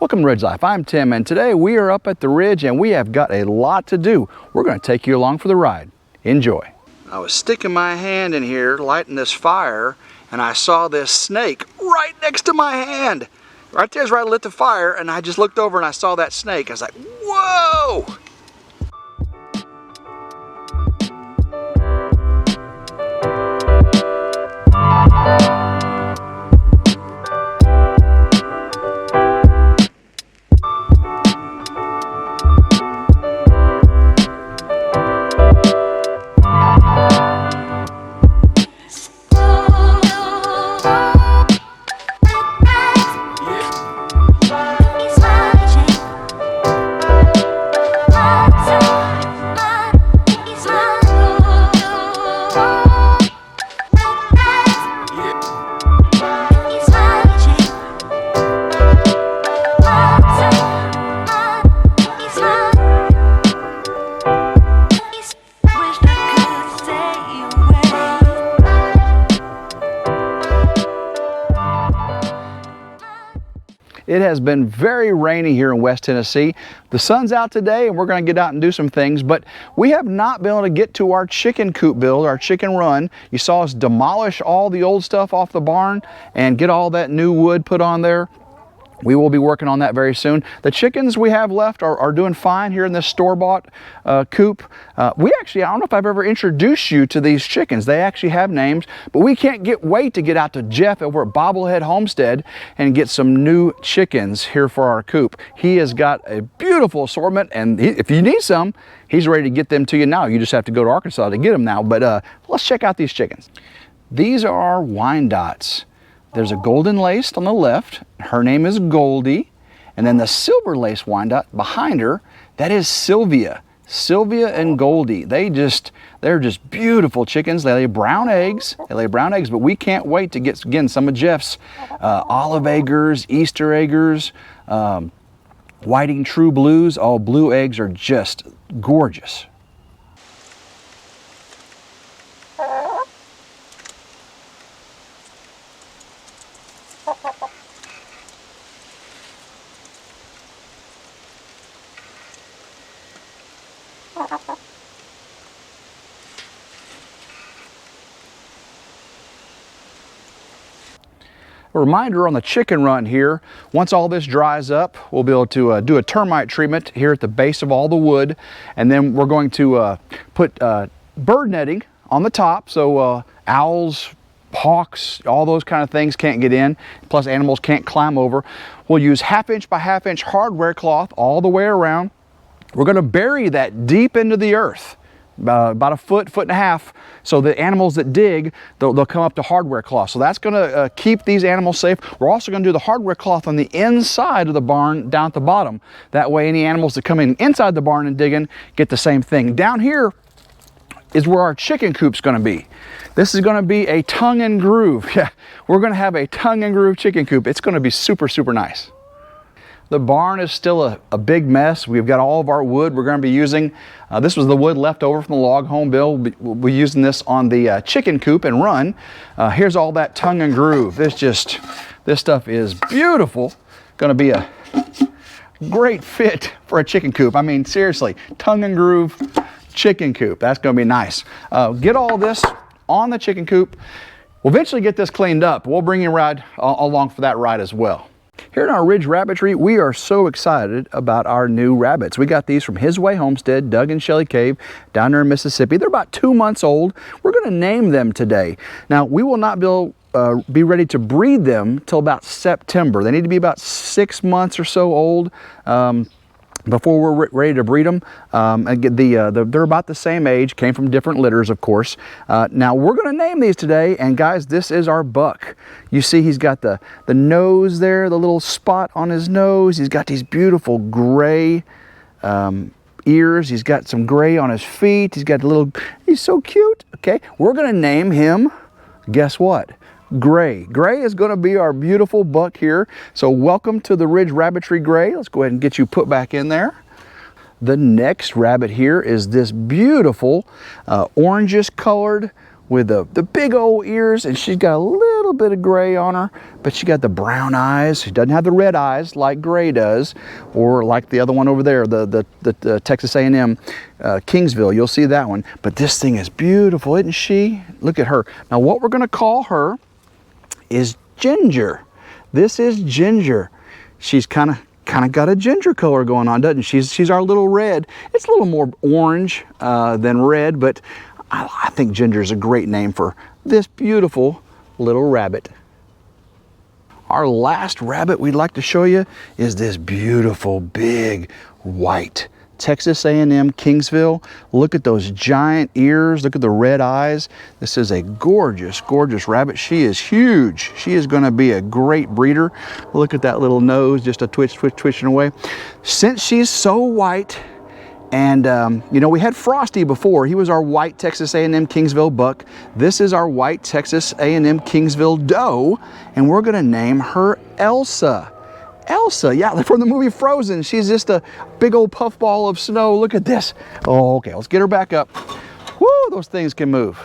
Welcome to Ridge Life. I'm Tim, and today we are up at the Ridge and we have got a lot to do. We're going to take you along for the ride. Enjoy. I was sticking my hand in here lighting this fire and I saw this snake right next to my hand. Right there's where I lit the fire, and I just looked over and I saw that snake. I was like, whoa! It has been very rainy here in West Tennessee. The sun's out today and we're going to get out and do some things, but we have not been able to get to our chicken coop build, our chicken run. You saw us demolish all the old stuff off the barn and get all that new wood put on there. We will be working on that very soon. The chickens we have left are doing fine here in this store-bought coop. I don't know if I've ever introduced you to these chickens. They actually have names, but we can't wait to get out to Jeff over at Bobblehead Homestead and get some new chickens here for our coop. He has got a beautiful assortment, and if you need some, he's ready to get them to you now. You just have to go to Arkansas to get them now, but let's check out these chickens. These are our Wyandottes. There's a golden laced on the left, her name is Goldie, and then the silver laced Wyandotte behind her, that is Sylvia. Sylvia and Goldie, they're just beautiful chickens. They lay brown eggs, but we can't wait to get, again, some of Jeff's olive eggers, Easter eggers, whiting true blues. All blue eggs are just gorgeous. A reminder on the chicken run here, once all this dries up, we'll be able to do a termite treatment here at the base of all the wood, and then we're going to put bird netting on the top so owls, hawks, all those kind of things can't get in, plus animals can't climb over. We'll use 1/2 inch by 1/2 inch hardware cloth all the way around. We're going to bury that deep into the earth, about a foot, 1.5 feet, so the animals that dig, they'll come up to hardware cloth. So that's going to keep these animals safe. We're also going to do the hardware cloth on the inside of the barn down at the bottom. That way any animals that come in inside the barn and digging get the same thing. Down here is where our chicken coop's going to be. This is going to be a tongue and groove. Yeah, we're going to have a tongue and groove chicken coop. It's going to be super, super nice. The barn is still a big mess. We've got all of our wood we're going to be using. This was the wood left over from the log home bill. We'll be using this on the chicken coop and run. Here's all that tongue and groove. This stuff is beautiful. Going to be a great fit for a chicken coop. I mean, seriously, tongue and groove chicken coop. That's going to be nice. Get all this on the chicken coop. We'll eventually get this cleaned up. We'll bring you a ride along for that ride as well. Here in our Ridge Rabbitry, we are so excited about our new rabbits. We got these from His Way Homestead, Doug and Shelley Cave, down there in Mississippi. They're about 2 months old. We're going to name them today. Now, we will not be ready to breed them till about September. They need to be about 6 months or so old before we're ready to breed them. They're about the same age, came from different litters, of course. Now we're going to name these today, and guys, this is our buck. You see he's got the nose there, the little spot on his nose. He's got these beautiful gray ears. He's got some gray on his feet. He's so cute. Okay, we're going to name him, guess what? Gray. Gray is going to be our beautiful buck here. So welcome to the Ridge Rabbitry, Gray. Let's go ahead and get you put back in there. The next rabbit here is this beautiful orangish colored with the big old ears, and she's got a little bit of gray on her, but she got the brown eyes. She doesn't have the red eyes like gray does, or like the other one over there, the Texas A&M Kingsville. You'll see that one. But this thing is beautiful, isn't she? Look at her. Now what we're gonna call her is Ginger. This is Ginger. She's kind of got a ginger color going on, doesn't she? She's our little red. It's a little more orange than red, but I think Ginger is a great name for this beautiful little rabbit. Our last rabbit we'd like to show you is this beautiful big white Texas A&M Kingsville. Look at those giant ears. Look at the red eyes. This is a gorgeous, gorgeous rabbit. She is huge. She is going to be a great breeder. Look at that little nose, just a twitching away. Since she's so white, and you know, we had Frosty before. He was our white Texas A&M Kingsville buck. This is our white Texas A&M Kingsville doe, and we're going to name her Elsa. Elsa, yeah, from the movie Frozen. She's just a big old puffball of snow. Look at this. Oh, okay, let's get her back up. Woo, those things can move.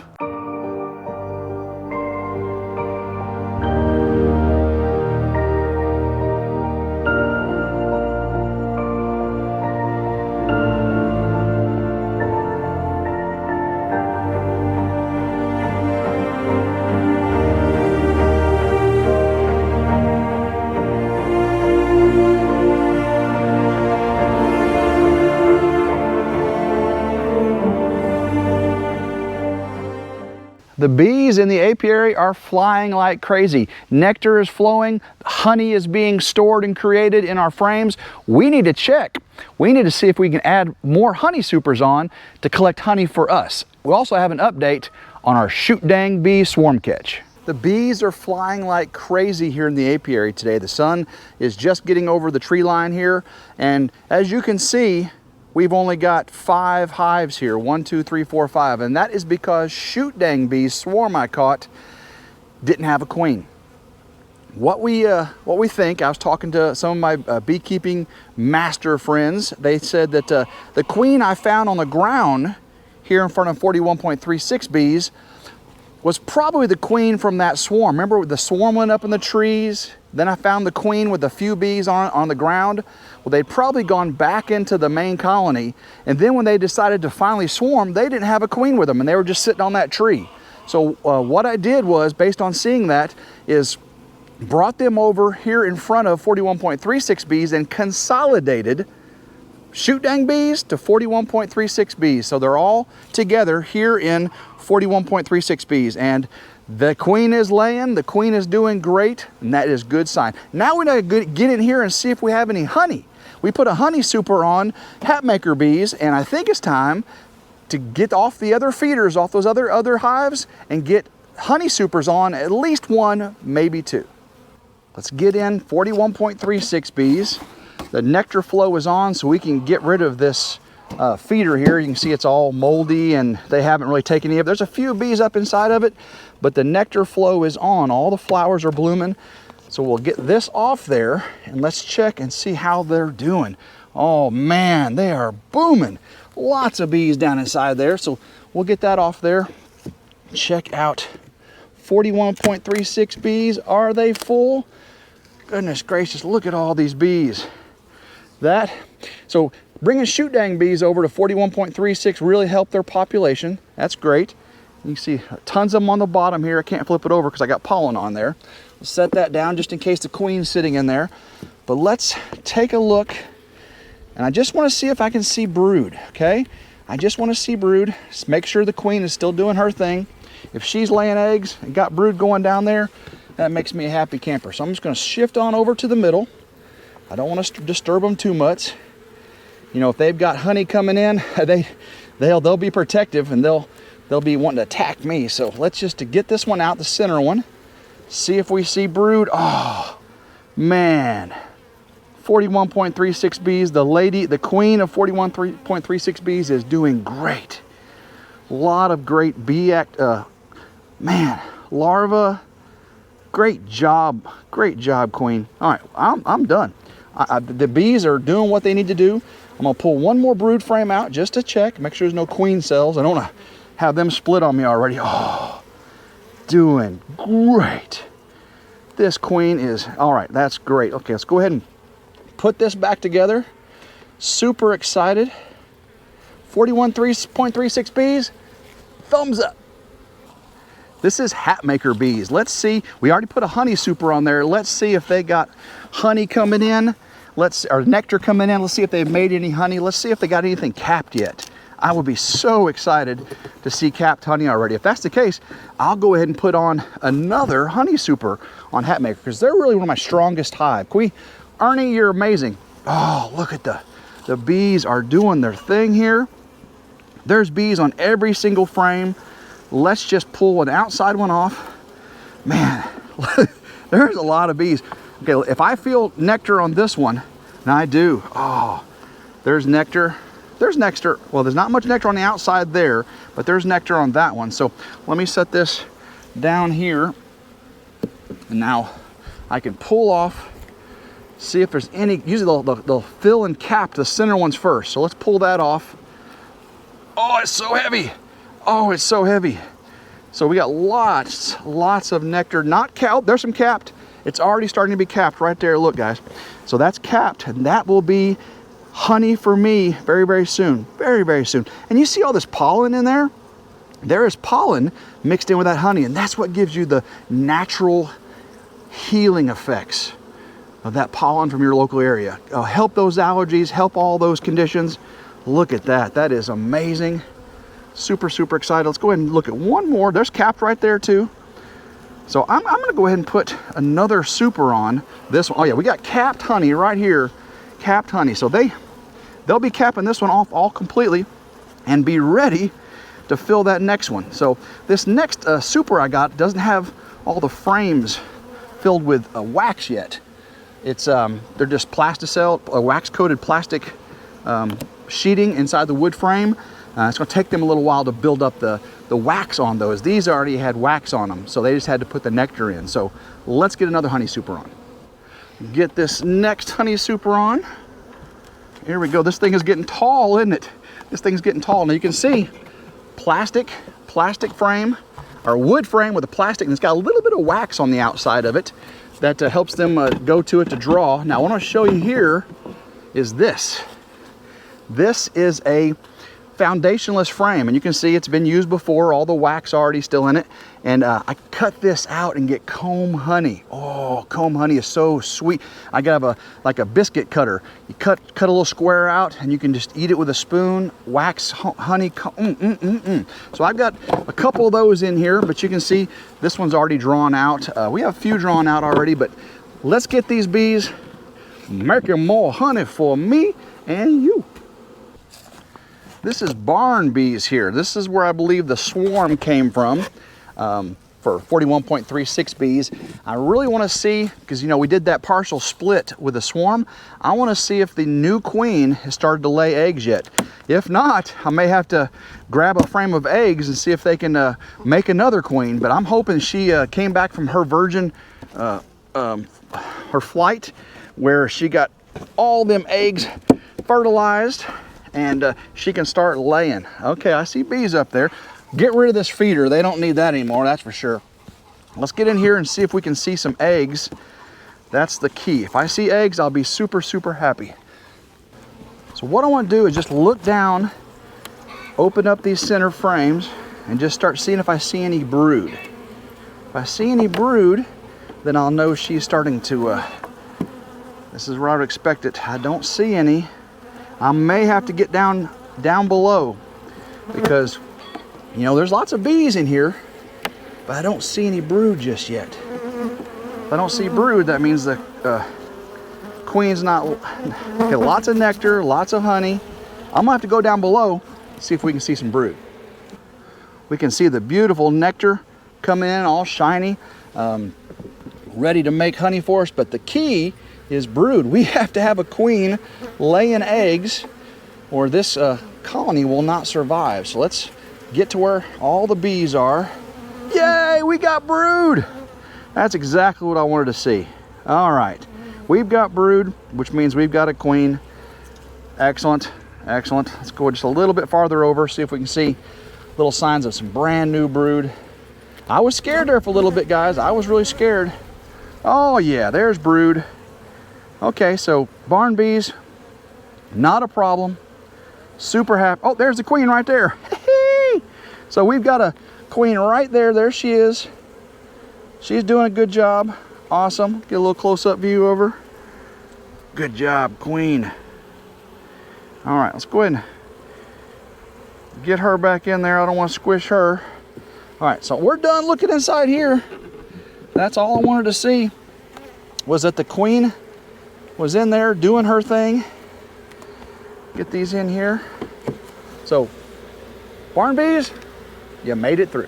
The bees in the apiary are flying like crazy. Nectar is flowing, honey is being stored and created in our frames. We need to check. We need to see if we can add more honey supers on to collect honey for us. We also have an update on our shoot dang bee swarm catch. The bees are flying like crazy here in the apiary today. The sun is just getting over the tree line here, and as you can see, we've only got 5 hives here, 1, 2, 3, 4, 5, and that is because shoot dang bees swarm I caught didn't have a queen. What we think, I was talking to some of my beekeeping master friends. They said that the queen I found on the ground here in front of 41.36 bees was probably the queen from that swarm. Remember the swarm went up in the trees? Then I found the queen with a few bees on the ground. Well, they'd probably gone back into the main colony, and then when they decided to finally swarm, they didn't have a queen with them, and they were just sitting on that tree. So what I did was, based on seeing that, is brought them over here in front of 41.36 bees and consolidated shoot dang bees to 41.36 bees. So they're all together here in 41.36 bees, and the queen is laying, the queen is doing great, and that is a good sign. Now we need to get in here and see if we have any honey. We put a honey super on hatmaker bees, and I think it's time to get off the other feeders, off those other hives, and get honey supers on at least 1, maybe 2. Let's get in 41.36 bees. The nectar flow is on, so we can get rid of this feeder here. You can see it's all moldy and they haven't really taken any of it. There's a few bees up inside of it, but the nectar flow is on. All the flowers are blooming. So we'll get this off there and let's check and see how they're doing. Oh man, they are booming. Lots of bees down inside there. So we'll get that off there. Check out 41.36 bees. Are they full? Goodness gracious, look at all these bees. So bringing shoot dang bees over to 41.36 really helped their population. That's great. You can see tons of them on the bottom here. I can't flip it over because I got pollen on there. We'll set that down just in case the queen's sitting in there. But let's take a look, and I just want to see if I can see brood, okay? I just want to see brood. Just make sure the queen is still doing her thing. If she's laying eggs and got brood going down there, that makes me a happy camper. So I'm just going to shift on over to the middle. I don't want to disturb them too much. You know, if they've got honey coming in, they'll be protective and they'll be wanting to attack me. So let's just get this one out, the center one. See if we see brood. Oh man, 41.36 bees. The queen of 41.36 bees is doing great. A lot of great bee larva. Great job, queen. All right, I'm done. The bees are doing what they need to do. I'm gonna pull one more brood frame out just to check, make sure there's no queen cells. I don't want to have them split on me already. Oh, doing great. This queen is, all right, that's great. Okay, let's go ahead and put this back together. Super excited. 41.36 bees, thumbs up. This is Hatmaker bees. Let's see, we already put a honey super on there. Let's see if they got honey coming in. Or nectar coming in. Let's see if they've made any honey. Let's see if they got anything capped yet. I would be so excited to see capped honey already. If that's the case, I'll go ahead and put on another honey super on Hatmaker because they're really one of my strongest hive. Ernie, you're amazing. Oh, look at the bees are doing their thing here. There's bees on every single frame. Let's just pull an outside one off. Man, there's a lot of bees. Okay, if I feel nectar on this one, and I do, oh, there's nectar. There's nectar, well, there's not much nectar on the outside there, but there's nectar on that one. So let me set this down here. And now I can pull off, see if there's any, usually they'll fill and cap the center ones first. So let's pull that off. Oh, it's so heavy. Oh, it's so heavy. So we got lots of nectar, not capped. There's some capped. It's already starting to be capped right there. Look, guys. So that's capped, and that will be honey for me very, very soon. Very, very soon. And you see all this pollen in there? There is pollen mixed in with that honey, and that's what gives you the natural healing effects of that pollen from your local area. Help those allergies, help all those conditions. Look at that. That is amazing. Super, super excited. Let's go ahead and look at one more. There's capped right there too. So I'm going to go ahead and put another super on this one. Oh yeah, we got capped honey right here. Capped honey. So they'll be capping this one off all completely and be ready to fill that next one. So this next super I got doesn't have all the frames filled with wax yet. It's they're just plasticell, wax coated plastic sheeting inside the wood frame. It's going to take them a little while to build up the wax on those. These already had wax on them, so they just had to put the nectar in. So let's get another honey super on. Get this next honey super on. Here we go. This thing is getting tall, isn't it? This thing's getting tall. Now you can see plastic frame, or wood frame with a plastic, and it's got a little bit of wax on the outside of it that helps them go to it to draw. Now what I want to show you here is this. This is a foundationless frame, and you can see it's been used before. All the wax already still in it, and I cut this out and get comb honey. Oh, comb honey is so sweet. I got like a biscuit cutter. You cut a little square out, and you can just eat it with a spoon. Wax honey. So I've got a couple of those in here, but you can see this one's already drawn out. We have a few drawn out already, but let's get these bees making more honey for me and you. This is barn bees here. This is where I believe the swarm came from for 41.36 bees. I really want to see, because you know we did that partial split with the swarm. I want to see if the new queen has started to lay eggs yet. If not, I may have to grab a frame of eggs and see if they can make another queen. But I'm hoping she came back from her virgin, her flight, where she got all them eggs fertilized, and she can start laying. Okay, I see bees up there. Get rid of this feeder. They don't need that anymore, that's for sure. Let's get in here and see if we can see some eggs. That's the key. If I see eggs, I'll be super, super happy. So what I want to do is just look down, open up these center frames, and just start seeing if I see any brood. If I see any brood, then I'll know she's starting to, this is where I would expect it. I don't see any. I may have to get down below, because you know there's lots of bees in here, but I don't see any brood just yet. If I don't see brood, that means the queen's not. Okay, lots of nectar, lots of honey. I'm gonna have to go down below, see if we can see some brood. We can see the beautiful nectar coming in all shiny, ready to make honey for us, but the key is brood. We have to have a queen laying eggs, or this colony will not survive. So let's get to where all the bees are. Yay, we got brood. That's exactly what I wanted to see. All right, we've got brood, which means we've got a queen. Excellent, excellent. Let's go just a little bit farther over, see if we can see little signs of some brand new brood. I was scared there for a little bit, guys. I was really scared. Oh yeah, there's brood. Okay, so barn bees, not a problem. Super happy. Oh, there's the queen right there. So we've got a queen right there. There she is. She's doing a good job. Awesome. Get a little close-up view of her. Good job, queen. All right, let's go ahead and get her back in there. I don't want to squish her. All right, so we're done looking inside here. That's all I wanted to see, was that the queen was in there doing her thing. Get these in here. So, barn bees, you made it through.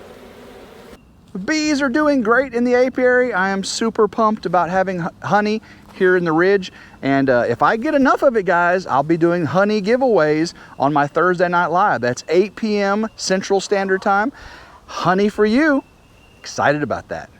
The bees are doing great in the apiary. I am super pumped about having honey here in the Ridge. And if I get enough of it, guys, I'll be doing honey giveaways on my Thursday Night Live. That's 8 p.m. Central Standard Time. Honey for you. Excited about that.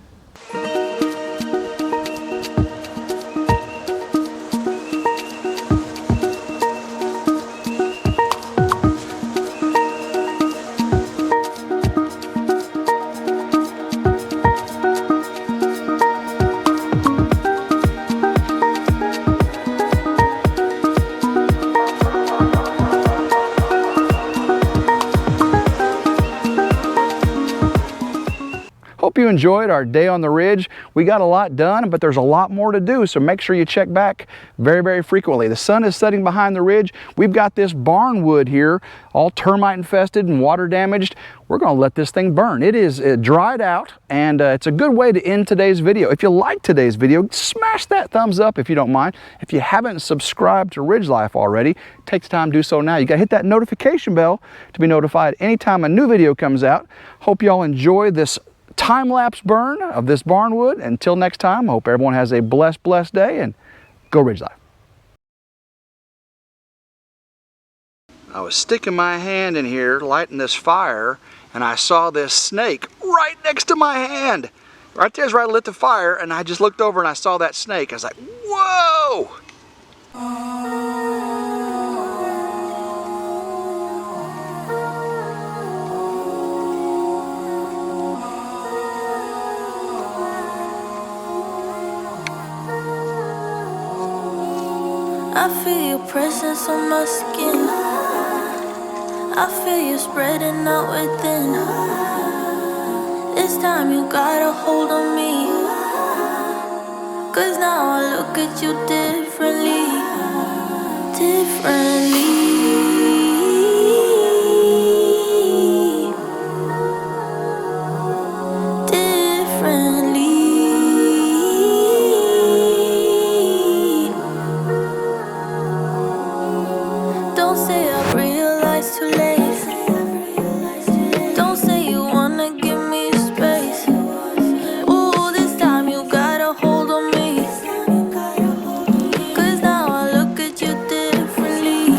Hope you enjoyed our day on the Ridge. We got a lot done, but there's a lot more to do, so make sure you check back very, very frequently. The sun is setting behind the ridge. We've got this barnwood here, all termite infested and water damaged. We're gonna let this thing burn. It is dried out, and it's a good way to end today's video. If you like today's video, smash that thumbs up if you don't mind. If you haven't subscribed to Ridge Life already, take the time to do so now. You gotta hit that notification bell to be notified anytime a new video comes out. Hope y'all enjoy this time-lapse burn of this barnwood. Until next time, I hope everyone has a blessed day, and go Ridge Life. I was sticking my hand in here lighting this fire, and I saw this snake right next to my hand. Right there's where I lit the fire, and I just looked over and I saw that snake. I was like, whoa! I feel your presence on my skin. I feel you spreading out within. This time you got a hold on me, 'cause now I look at you differently. Don't say I realized too late. Don't say you wanna give me space. Ooh, this time you got a hold on me, 'cause now I look at you differently.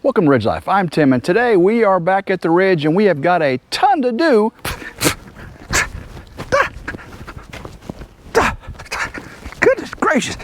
Welcome to Ridge Life. I'm Tim, and today we are back at the Ridge, and we have got a ton to do. Goodness gracious.